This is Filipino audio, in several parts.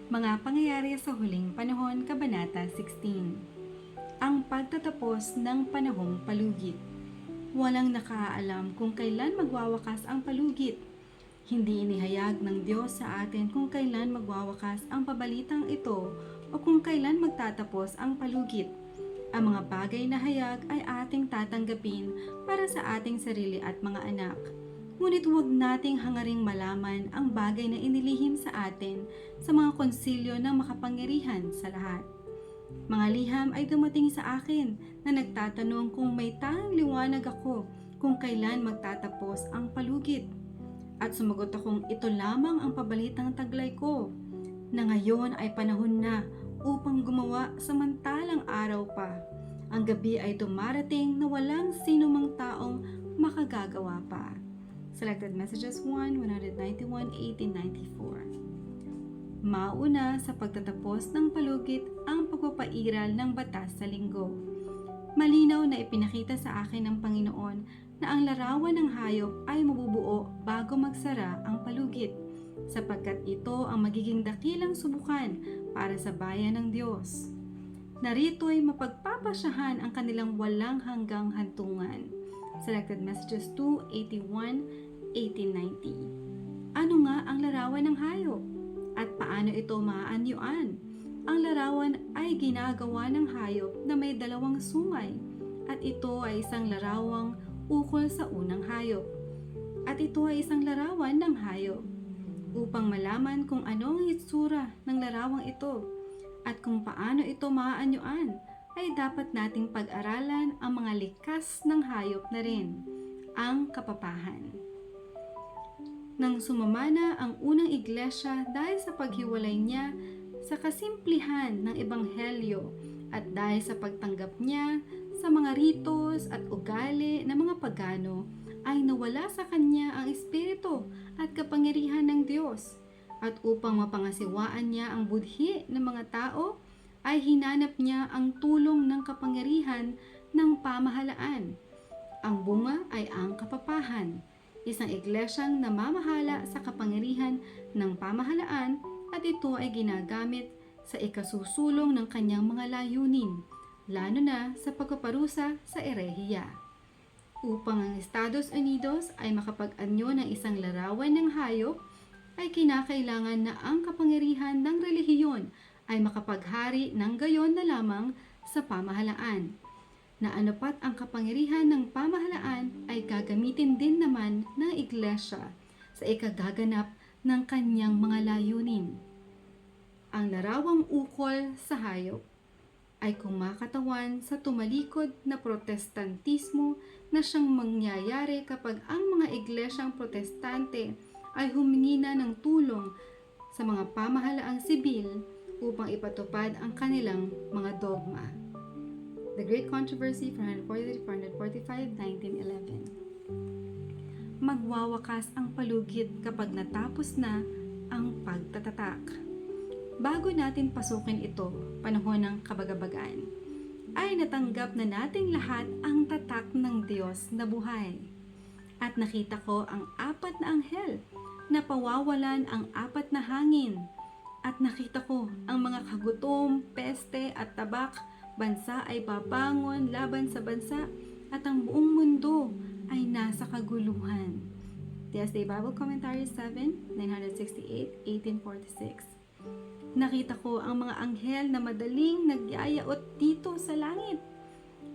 Mga pangyayari sa huling panahon, Kabanata 16. Ang pagtatapos ng panahong palugit. Walang nakaalam kung kailan magwawakas ang palugit. Hindi inihayag ng Diyos sa atin kung kailan magwawakas ang pabalitang ito o kung kailan magtatapos ang palugit. Ang mga bagay na hayag ay ating tatanggapin para sa ating sarili at mga anak. Ngunit huwag nating hangaring malaman ang bagay na inilihim sa atin sa mga konsilyo ng makapangyarihan sa lahat. Mga liham ay dumating sa akin na nagtatanong kung may tanging liwanag ako kung kailan magtatapos ang palugit. At sumagot akong ito lamang ang pabalitang taglay ko, na ngayon ay panahon na upang gumawa samantalang araw pa. Ang gabi ay dumarating na walang sinumang taong makagagawa pa. Selected Messages 1, 191, 1894. Mauna sa pagtatapos ng palugit ang pagpapairal ng batas sa linggo. Malinaw na ipinakita sa akin ng Panginoon na ang larawan ng hayop ay mabubuo bago magsara ang palugit, sapagkat ito ang magiging dakilang subukan para sa bayan ng Diyos. Narito'y mapagpapasyahan ang kanilang walang hanggang hantungan. Selected Messages 281, 1890. Ano nga ang larawan ng hayop? At paano ito maaanyuan? Ang larawan ay ginagawa ng hayop na may dalawang sungay, at ito ay isang larawang ukol sa unang hayop. At ito ay isang larawan ng hayop. Upang malaman kung ano ang itsura ng larawang ito at kung paano ito maaanyuan, ay dapat nating pag-aralan ang mga likas ng hayop na rin, ang kapapahan. Nang sumamana ang unang iglesia dahil sa paghiwalay niya sa kasimplihan ng ebanghelyo at dahil sa pagtanggap niya sa mga ritos at ugali ng mga pagano, ay nawala sa kanya ang espiritu at kapangyarihan ng Diyos. At upang mapangasiwaan niya ang budhi ng mga tao, ay hinanap niya ang tulong ng kapangyarihan ng pamahalaan. Ang bunga ay ang kapapahan, isang iglesyang namamahala sa kapangyarihan ng pamahalaan, at ito ay ginagamit sa ikasusulong ng kanyang mga layunin, lalo na sa pagpaparusa sa erehiya. Upang ang Estados Unidos ay makapag-anyo ng isang larawan ng hayop, ay kinakailangan na ang kapangyarihan ng relihiyon ay makapaghari ng gayon na lamang sa pamahalaan. Na anupat ang kapangyarihan ng pamahalaan ay gagamitin din naman ng iglesia sa ikagaganap ng kanyang mga layunin. Ang larawang ukol sa hayop ay kumakatawan sa tumalikod na protestantismo na siyang mangyayari kapag ang mga iglesyang protestante ay humingi na ng tulong sa mga pamahalaang sibil upang ipatupad ang kanilang mga dogma. The Great Controversy, 443-445, 1911. Magwawakas ang palugit kapag natapos na ang pagtatatak. Bago natin pasukin ito, panahon ng kabagabagan, ay natanggap na nating lahat ang tatak ng Diyos na buhay. At nakita ko ang 4 na anghel na pawawalan ang 4 na hangin. At nakita ko ang mga kagutom, peste at tabak, bansa ay babangon laban sa bansa, at ang buong mundo ay nasa kaguluhan. TSD Bible Commentary 7, 968, 1846. Nakita ko ang mga anghel na madaling nagyayaot dito sa langit.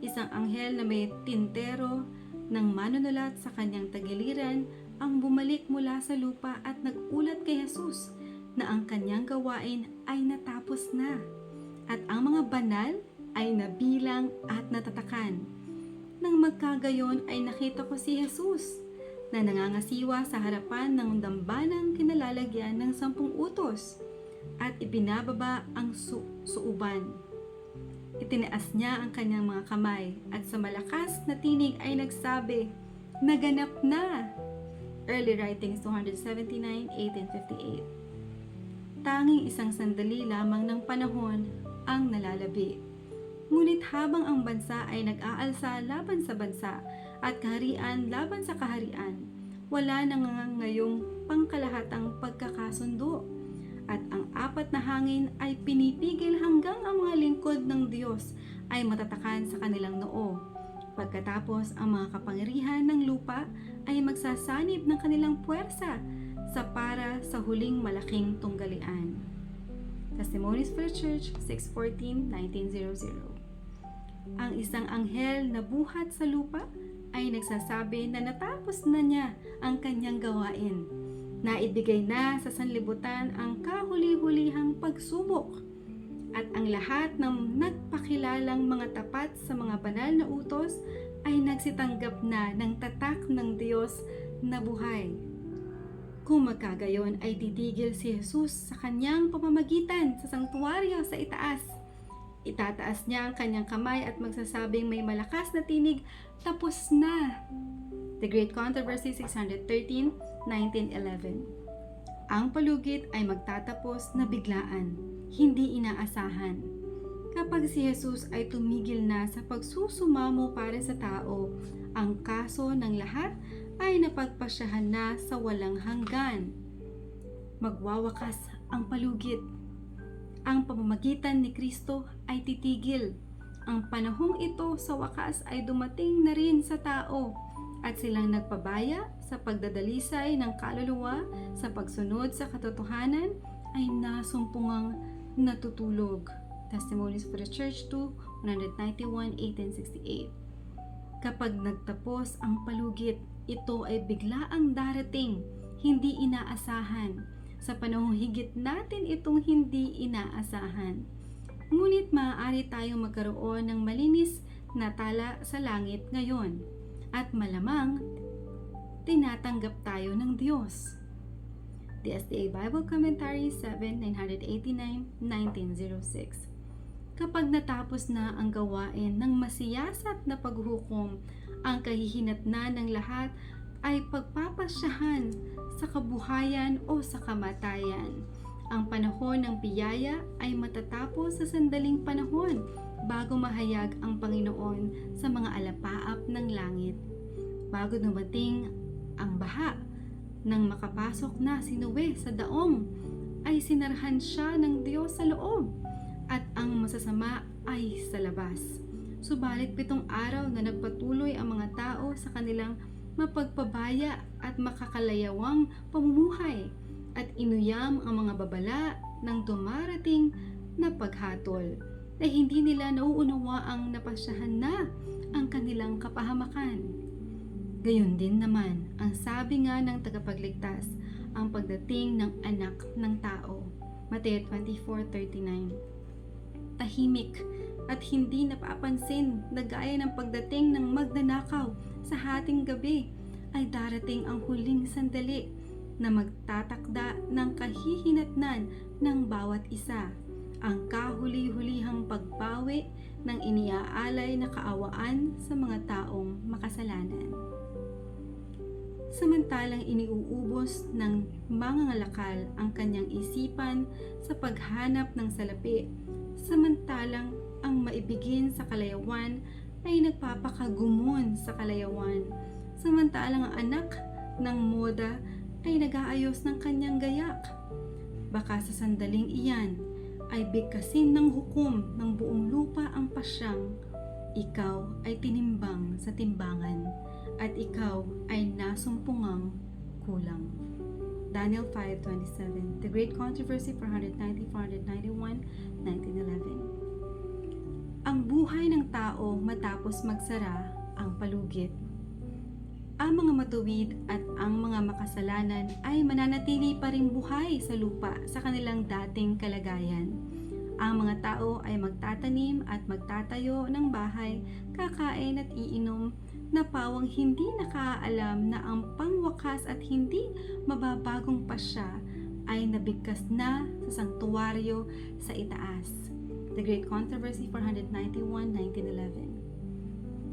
Isang anghel na may tintero ng manunulat sa kanyang tagiliran ang bumalik mula sa lupa at nagulat kay Jesus na ang kanyang gawain ay natapos na, at ang mga banal ay nabilang at natatakan. Nang magkagayon ay nakita ko si Jesus na nangangasiwa sa harapan ng dambanang kinalalagyan ng 10 utos at ibinababa ang suuban. Itinaas niya ang kanyang mga kamay at sa malakas na tinig ay nagsabi, "Naganap na!" Early Writings 279, 1858. Tanging isang sandali lamang ng panahon ang nalalabi. Ngunit habang ang bansa ay nag-aalsa laban sa bansa at kaharian laban sa kaharian, wala na ngayong pangkalahatang pagkakasundo. At ang marapat na hangin ay pinipigil hanggang ang mga lingkod ng Diyos ay matatakan sa kanilang noo. Pagkatapos, ang mga kapangyarihan ng lupa ay magsasanib ng kanilang puwersa para sa huling malaking tunggalian. Testimonies for the Church, 6/14/1900. Ang isang anghel na buhat sa lupa ay nagsasabi na natapos na niya ang kanyang gawain. Naibigay na sa sanlibutan ang kahuli-hulihang pagsubok at ang lahat ng nagpakilalang mga tapat sa mga banal na utos ay nagsitanggap na ng tatak ng Diyos na buhay. Kung magkagayon ay titigil si Jesus sa kanyang pamamagitan sa sangtuwaryo sa itaas. Itataas niya ang kanyang kamay at magsasabing may malakas na tinig, tapos na. The Great Controversy, 613/1911. Ang palugit ay magtatapos na biglaan, hindi inaasahan. Kapag si Jesus ay tumigil na sa pagsusumamo para sa tao, ang kaso ng lahat ay napagpasyahan na sa walang hanggan. Magwawakas ang palugit. Ang pamamagitan ni Kristo ay titigil. Ang panahong ito sa wakas ay dumating na rin sa tao at silang nagpabaya sa pagdadalisay ng kaluluwa sa pagsunod sa katotohanan ay nasumpungang natutulog. Testimonies for the Church 2/191/1868. Kapag nagtapos ang palugit, ito ay biglaang darating, hindi inaasahan. Sa panahong higit natin itong hindi inaasahan. Ngunit maaari tayong magkaroon ng malinis na tala sa langit ngayon. At malamang, tinatanggap tayo ng Diyos. The SDA Bible Commentary 7/989/1906. Kapag natapos na ang gawain ng masiyasat na paghuhukom, ang kahihinatnan ng lahat ay pagpapasyahan sa kabuhayan o sa kamatayan. Ang panahon ng biyaya ay matatapos sa sandaling panahon bago mahayag ang Panginoon sa mga alapaap ng langit. Bago dumating ang baha, nang makapasok na si Noe sa daong, ay sinarhan siya ng Diyos sa loob at ang masasama ay sa labas. Subalit 7 araw na nagpatuloy ang mga tao sa kanilang mapagpabaya at makakalayawang pamumuhay at inuyam ang mga babala ng dumarating na paghatol na hindi nila nauunawaang napasyahan na ang kanilang kapahamakan. Gayon din naman ang sabi nga ng tagapagligtas, ang pagdating ng anak ng tao. Mateo 24:39. Tahimik at hindi napapansin na gaya ng pagdating ng magnanakaw sa hating gabi ay darating ang huling sandali na magtatakda ng kahihinatnan ng bawat isa, ang kahuli-hulihang pagbawi ng iniaalay na kaawaan sa mga taong makasalanan. Samantalang iniuubos ng mangangalakal ang kanyang isipan sa paghanap ng salapi, samantalang ang maibigin sa kalayawan ay nagpapakagumon sa kalayawan, samantalang ang anak ng moda ay nag-aayos ng kanyang gayak. Baka sa sandaling iyan ay bigkasin ng hukom ng buong lupa ang pasyang, ikaw ay tinimbang sa timbangan at ikaw ay nasumpungang kulang. Daniel 5:27. The Great Controversy 490-491-1911. Ang buhay ng tao matapos magsara ang palugit. Ang mga matuwid at ang mga makasalanan ay mananatili pa ring buhay sa lupa sa kanilang dating kalagayan. Ang mga tao ay magtatanim at magtatayo ng bahay, kakain at iinom na pawang hindi nakaalam na ang pangwakas at hindi mababagong pasya ay nabigkas na sa sangtuwaryo sa itaas. The Great Controversy 491-1911.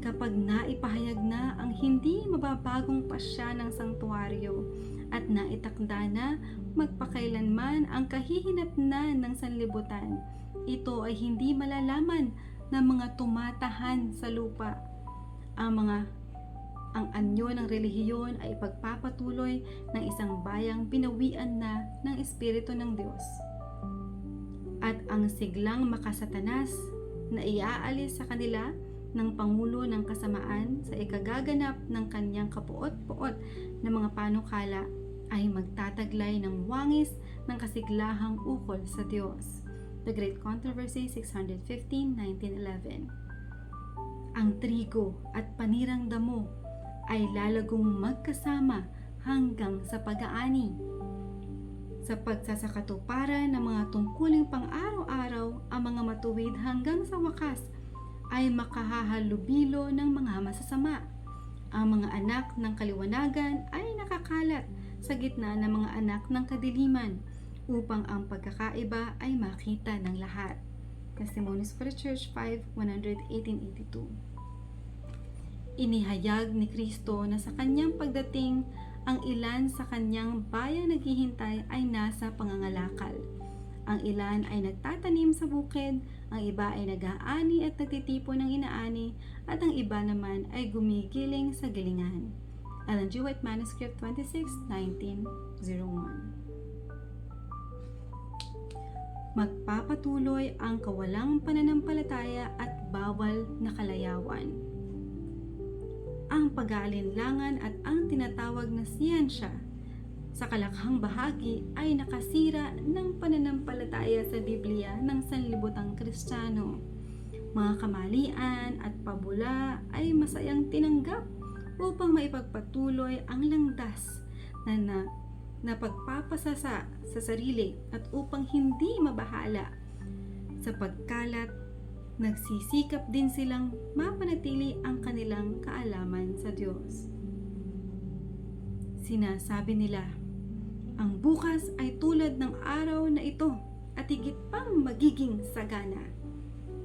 Kapag naipahayag na ang hindi mababagong pasya ng sangtuwaryo at naitakda na magpakailanman ang kahihinatnan ng sanlibutan, ito ay hindi malalaman ng mga tumatahan sa lupa. Ang anyo ng relihiyon ay ipagpapatuloy ng isang bayang binawian na ng Espiritu ng Diyos. at ang siglang makasatanas na iaalis sa kanila ng Pangulo ng Kasamaan sa ikagaganap ng kanyang kapuot-puot na mga panukala ay magtataglay ng wangis ng kasiglahang ukol sa Diyos. The Great Controversy, 615, 1911. Ang trigo at panirang damo ay lalagong magkasama hanggang sa pag-aani. Sa pagsasakatuparan ng mga tungkuling pang-araw-araw, ang mga matuwid hanggang sa wakas ay makahahalubilo ng mga masasama. Ang mga anak ng kaliwanagan ay nakakalat sa gitna ng mga anak ng kadiliman upang ang pagkakaiba ay makita ng lahat. Testimonies for the Church 5, 100-1882. Inihayag ni Kristo na sa kanyang pagdating, ang ilan sa kanyang bayang naghihintay ay nasa pangangalakal. Ang ilan ay nagtatanim sa bukid, ang iba ay nag-aani at nagtitipon ng inaani, at ang iba naman ay gumigiling sa gilingan. Ellen G. White Manuscript 26, 1901. Magpapatuloy ang kawalang pananampalataya at bawal na kalayawan. Ang pag-aalinlangan at ang tinatawag na siyensya sa kalakhang bahagi ay nakasira ng pananampalataya sa Biblia ng sanlibutang Kristiyano. Mga kamalian at pabula ay masayang tinanggap upang maipagpatuloy ang landas na pagpapasasa sa sarili at upang hindi mabahala sa pagkalat. Nagsisikap din silang mapanatili ang kanilang kaalaman sa Diyos. Sinasabi nila, ang bukas ay tulad ng araw na ito at higit pang magiging sagana.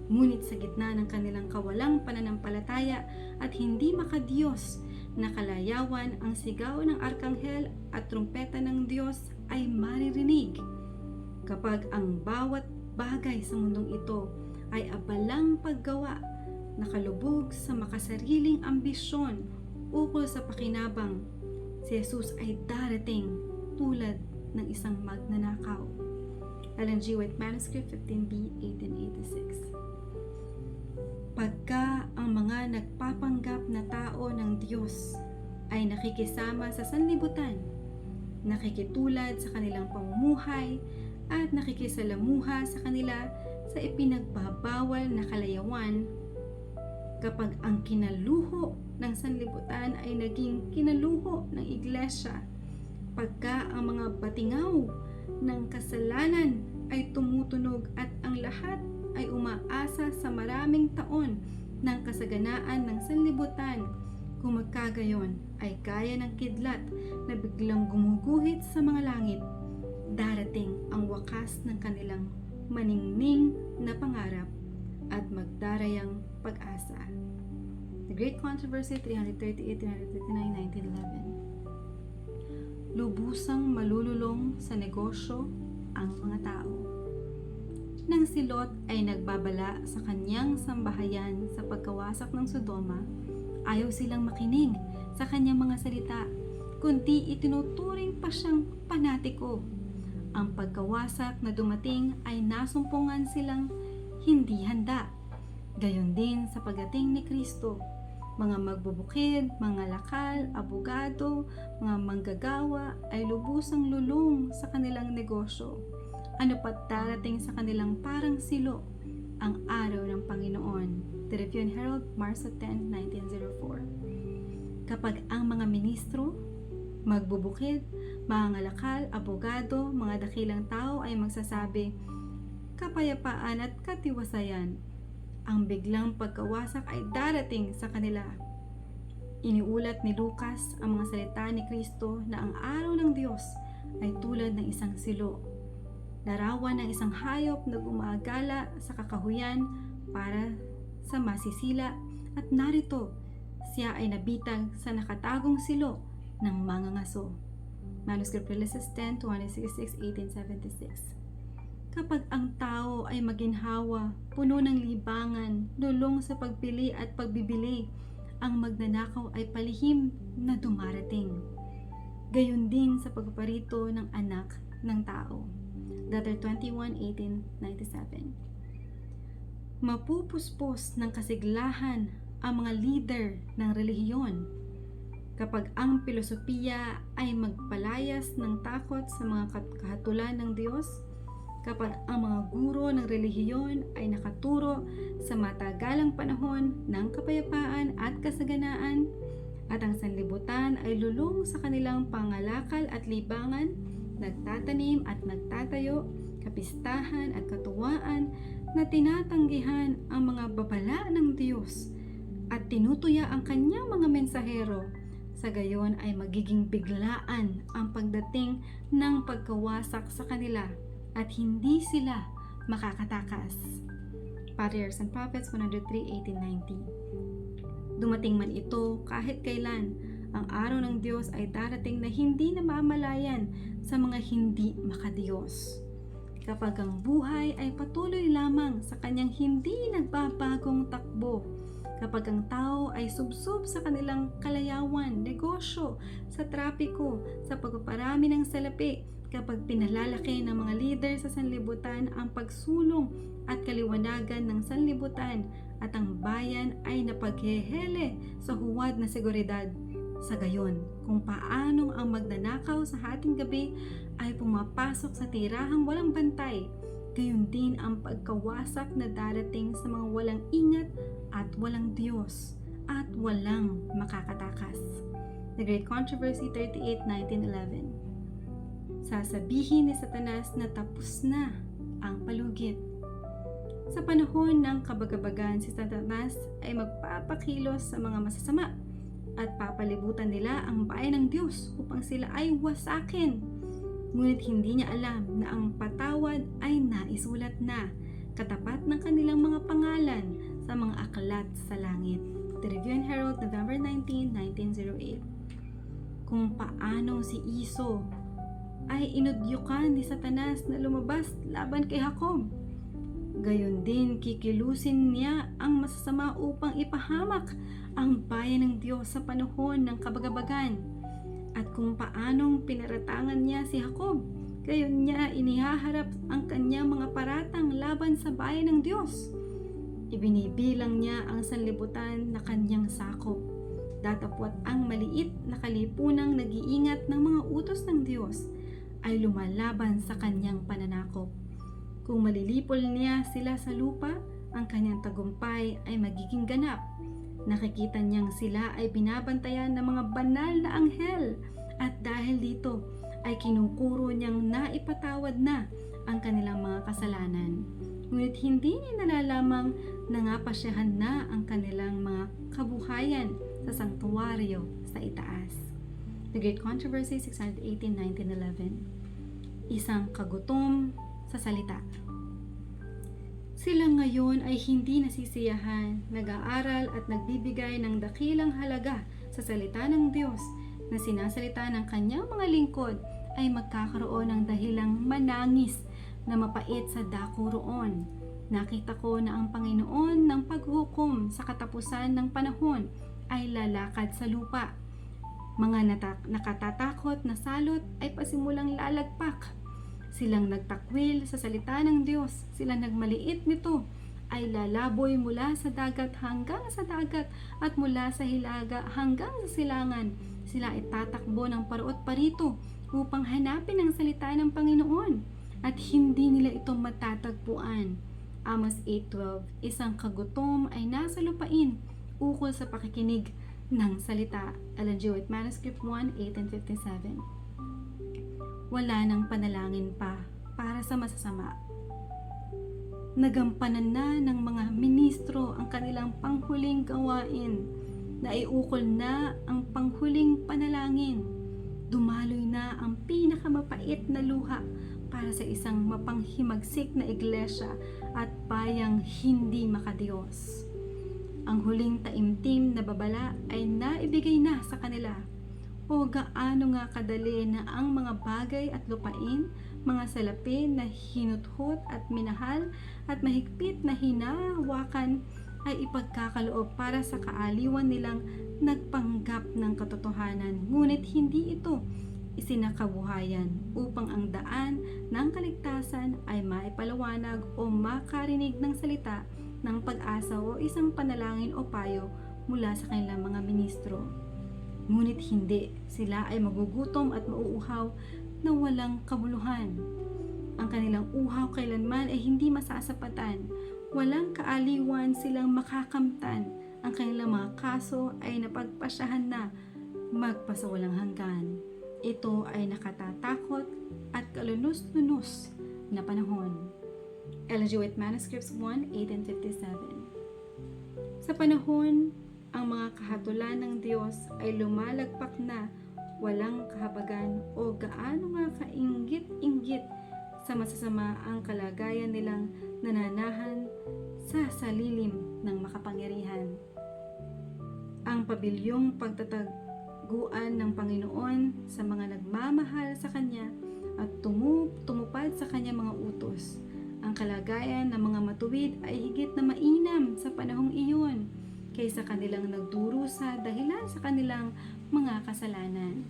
Ngunit sa gitna ng kanilang kawalang pananampalataya at hindi makadiyos na kalayawan, ang sigaw ng arkanghel at trumpeta ng Diyos ay maririnig. Kapag ang bawat bagay sa mundong ito ay abalang paggawa, nakalubog sa makasariling ambisyon ukol sa pakinabang, si Jesus ay darating tulad ng isang magnanakaw. Ellen G. White Manuscript 15b, 1886. Pagka ang mga nagpapanggap na tao ng Diyos ay nakikisama sa sanlibutan, nakikitulad sa kanilang pamumuhay at nakikisalamuha sa kanila sa ipinagbabawal na kalayawan, kapag ang kinaluho ng sanlibutan ay naging kinaluho ng iglesia, pagka ang mga batingaw ng kasalanan ay tumutunog at ang lahat ay umaasa sa maraming taon ng kasaganaan ng sanlibutan, kung magkagayon ay gaya ng kidlat na biglang gumuguhit sa mga langit, darating ang wakas ng kanilang maningning na pangarap at magdarayang pag-asa. The Great Controversy, 338-339, 1911. Lubusang malululong sa negosyo ang mga tao. Nang si Lot ay nagbabala sa kanyang sambahayan sa pagkawasak ng Sodoma, ayaw silang makinig sa kanyang mga salita, kundi itinuturing pa siyang panatiko. Ang pagkawasak na dumating ay nasumpungan silang hindi handa. Gayon din sa pagdating ni Kristo, mga magbubukid, mga lakal, abogado, mga manggagawa ay lubusang lulong sa kanilang negosyo. Ano pat darating sa kanilang parang silo, ang araw ng Panginoon. The Review and Herald, Marso 10, 1904. Kapag ang mga ministro, magbubukid, mga ngalakal, abogado, mga dakilang tao ay magsasabi, kapayapaan at katiwasayan, ang biglang pagkawasak ay darating sa kanila. Iniulat ni Lucas ang mga salita ni Kristo na ang araw ng Diyos ay tulad ng isang silo, larawan ng isang hayop na gumagala sa kakahuyan para sa masisila, at narito siya ay nabitag sa nakatagong silo ng mangangaso. Manuscript Releases 10, 266, 1876. Kapag ang tao ay maginhawa, puno ng libangan, lulong sa pagpili at pagbibili, ang magnanakaw ay palihim na dumarating. Gayon din sa pagpaparito ng anak ng tao. Letter 21, 1897. Mapupuspos ng kasiglahan ang mga leader ng relihiyon kapag ang filosofiya ay magpalayas ng takot sa mga kahatulan ng Diyos, kapag ang mga guro ng relihiyon ay nakaturo sa matagalang panahon ng kapayapaan at kasaganaan, at ang sanlibutan ay lulong sa kanilang pangalakal at libangan, nagtatanim at nagtatayo, kapistahan at katuwaan na tinatanggihan ang mga babala ng Diyos at tinutuya ang kanyang mga mensahero. Sa gayon ay magiging biglaan ang pagdating ng pagkawasak sa kanila at hindi sila makakatakas. Patriarchs and Prophets 103:18-19. Dumating man ito kahit kailan, ang araw ng Diyos ay darating na hindi namamalayan sa mga hindi makadiyos. Kapag ang buhay ay patuloy lamang sa kanyang hindi nagbabagong takbo, kapag ang tao ay subsob sa kanilang kalayawan, negosyo, sa trapiko, sa pagpaparami ng salapi, kapag pinalalaki ng mga leader sa sanlibutan ang pagsulong at kaliwanagan ng sanlibutan, at ang bayan ay napaghehele sa huwad na seguridad. Sa gayon, kung paanong ang magnanakaw sa hating gabi ay pumapasok sa tirahang walang bantay, gayon din ang pagkawasak na darating sa mga walang ingat at walang Diyos at walang makakatakas. The Great Controversy 38:19-11. Sasabihin ni Satanas na tapos na ang palugit. Sa panahon ng kabagabagan, si Satanas ay magpapakilos sa mga masasama at papalibutan nila ang bayan ng Diyos upang sila ay wasakin. Ngunit hindi niya alam na ang patawad ay naisulat na, katapat ng kanilang mga pangalan sa mga aklat sa langit. The Review and Herald, November 19, 1908. Kung paano si Iso ay inudyukan ni Satanas na lumabas laban kay Jacob, gayon din kikilusin niya ang masasama upang ipahamak ang bayan ng Diyos sa panahon ng kabagabagan. At kung paanong pinaratangan niya si Jacob, gayon niya inihaharap ang kanyang mga paratang laban sa bayan ng Diyos. Ibinibilang niya ang sanlibutan na kanyang sakop. Datapwat ang maliit na kalipunang nag-iingat ng mga utos ng Diyos ay lumalaban sa kanyang pananakop. Kung malilipol niya sila sa lupa, ang kanyang tagumpay ay magiging ganap. Nakikita niyang sila ay binabantayan ng mga banal na anghel, at dahil dito ay kinukuro niyang naipatawad na ang kanilang mga kasalanan. Ngunit hindi niya nalalamang nangapasyahan na ang kanilang mga kabuhayan sa sanktuaryo sa itaas. The Great Controversy 618-1911. Isang kagutom sa salita. Sila ngayon ay hindi nasisiyahan, nag-aaral at nagbibigay ng dakilang halaga sa salita ng Diyos na sinasalita ng kanyang mga lingkod ay magkakaroon ng dahilang manangis na mapait sa dako roon. Nakita ko na ang Panginoon ng paghukom sa katapusan ng panahon ay lalakad sa lupa. Mga nakatatakot na salot ay pasimulang lalagpak. Silang nagtakwil sa salita ng Diyos, silang nagmaliit nito, ay lalaboy mula sa dagat hanggang sa dagat at mula sa hilaga hanggang sa silangan. Sila ay tatakbo ng parot parito upang hanapin ang salita ng Panginoon at hindi nila ito matatagpuan. Amos 8:12. Isang kagutom ay nasa lupain ukol sa pakikinig ng salita. Ellen G. White Manuscript 1:8-57. Wala nang panalangin pa para sa masasama. Nagampanan na ng mga ministro ang kanilang panghuling gawain. Naiukol na ang panghuling panalangin. Dumaloy na ang pinakamapait na luha para sa isang mapanghimagsik na iglesia at bayang hindi makadiyos. Ang huling taimtim na babala ay naibigay na sa kanila. O gaano nga kadali na ang mga bagay at lupain, mga salapi na hinuthot at minahal at mahigpit na hinahawakan ay ipagkakaloob para sa kaaliwan nilang nagpanggap ng katotohanan. Ngunit hindi ito isinakabuhayan upang ang daan ng kaligtasan ay maipalawanag o makarinig ng salita ng pag-asa o isang panalangin o payo mula sa kanilang mga ministro. Ngunit hindi, sila ay magugutom at mauuhaw na walang kabuluhan. Ang kanilang uhaw kailanman ay hindi masasapatan, walang kaaliwan silang makakamtan. Ang kanilang mga kaso ay napagpasyahan na magpasawalang hanggan. Ito ay nakatatakot at kalunos-lunos na panahon. Ellen G. White Manuscripts 1, 8 and 57. Sa panahon, ang mga kahatulan ng Diyos ay lumalagpak na walang kahabagan o gaano nga kainggit-inggit sa masasama ang kalagayan nilang nananahan sa salilim ng makapangyarihan. Ang pabilyong pagtataguan ng Panginoon sa mga nagmamahal sa Kanya at tumupad sa Kanyang mga utos. Ang kalagayan ng mga matuwid ay higit na mainam sa panahong iyon kaysa kanilang nagdurusa dahilan sa kanilang mga kasalanan.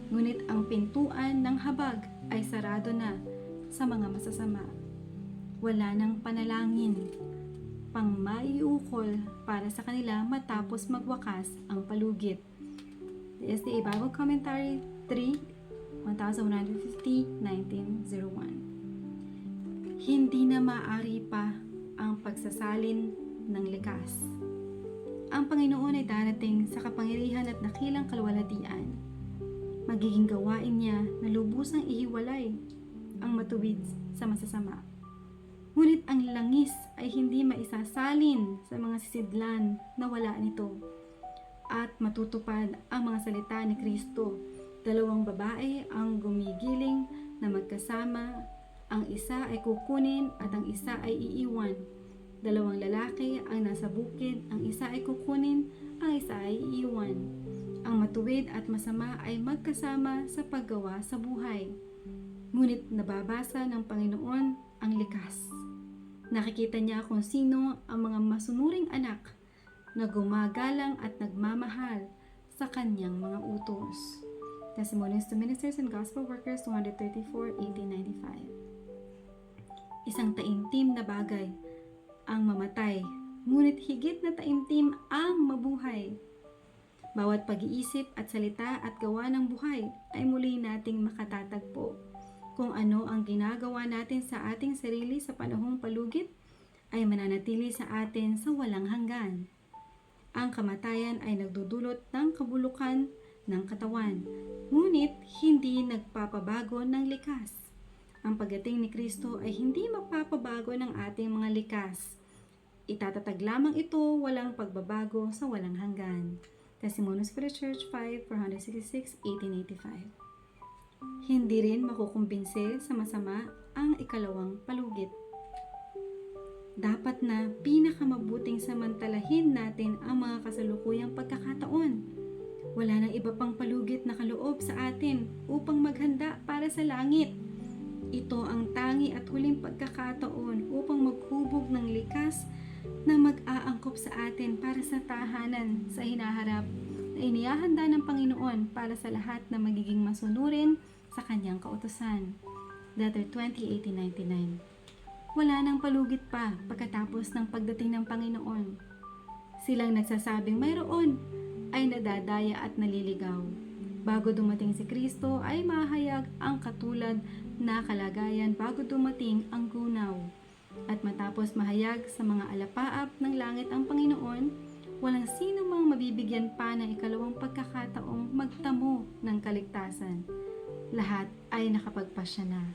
Ngunit ang pintuan ng habag ay sarado na sa mga masasama. Wala ng panalangin pang maiukol para sa kanila matapos magwakas ang palugit. The SDA Bible Commentary 3, 1150, 1901. Hindi na maaari pa ang pagsasalin ng likas. Ang Panginoon ay darating sa kapangyarihan at dakilang kaluwalhatian. Magiging gawain niya na lubusang ihiwalay ang matuwid sa masasama. Ngunit ang langis ay hindi maisasalin sa mga sisidlan na wala nito. At matutupad ang mga salita ni Kristo. Dalawang babae ang gumigiling na magkasama. Ang isa ay kukunin at ang isa ay iiwan. Dalawang lalaki ang nasa bukid. Ang isa ay kukunin, ang isa ay iiwan. Ang matuwid at masama ay magkasama sa paggawa sa buhay. Ngunit nababasa ng Panginoon ang likas. Nakikita niya kung sino ang mga masunuring anak na gumagalang at nagmamahal sa kanyang mga utos. Testimonies to Ministers and Gospel Workers 234, 1895. Isang taimtim na bagay ang mamatay, ngunit higit na taimtim ang mabuhay. Bawat pag-iisip at salita at gawa ng buhay ay muli nating makatatagpo. Kung ano ang ginagawa natin sa ating sarili sa panahong palugit ay mananatili sa atin sa walang hanggan. Ang kamatayan ay nagdudulot ng kabulukan ng katawan, ngunit hindi nagpapabago ng likas. Ang pagdating ni Kristo ay hindi magpapabago ng ating mga likas. Itatatag lamang ito walang pagbabago sa walang hanggan. Testimonies for the Church 5, 466, 1885. Hindi rin makukumbinse sa masama ang ikalawang palugit. Dapat na pinakamabuting samantalahin natin ang mga kasalukuyang pagkakataon. Wala nang iba pang palugit na kaloob sa atin upang maghanda para sa langit. Ito ang tangi at huling pagkakataon upang maghubog ng likas na mag-aangkop sa atin para sa tahanan sa hinaharap na inihahanda ng Panginoon para sa lahat na magiging masunurin sa kanyang kautusan. Letter 20, 1899. Wala nang palugit pa pagkatapos ng pagdating ng Panginoon. Silang nagsasabing mayroon ay nadadaya at naliligaw. Bago dumating si Kristo ay mahayag ang katulad na kalagayan bago dumating ang gunaw. At matapos mahayag sa mga alapaap ng langit ang Panginoon, walang sino mang mabibigyan pa ng ikalawang pagkakataong magtamo ng kaligtasan. Lahat ay nakapagpasya na.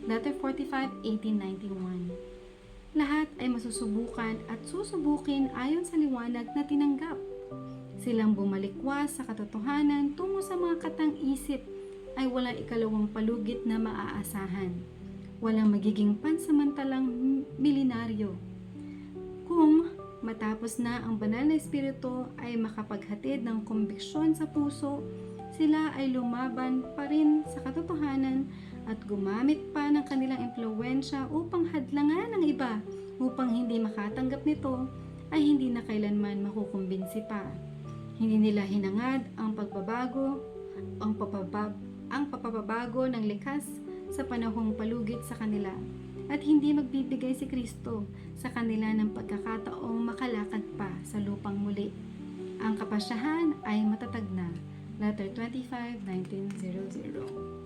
Letter 45, 1891. Lahat ay masusubukan at susubukin ayon sa liwanag na tinanggap. Silang bumalikwas sa katotohanan tungo sa mga katang-isip ay walang ikalawang palugit na maaasahan. Walang magiging pansamantalang milenaryo. Kung matapos na ang banal na espiritu ay makapaghatid ng kombiksyon sa puso, sila ay lumaban pa rin sa katotohanan at gumamit pa ng kanilang impluwensya upang hadlangan ng iba upang hindi makatanggap nito ay hindi na kailanman makukumbinsi pa. Hindi nila hinangad ang pagbabago, ang papabago ng likas sa panahong palugit sa kanila at hindi magbibigay si Kristo sa kanila ng pagkakataong makalakad pa sa lupang muli. Ang kapasyahan ay matatag na. Letter 25, 1900.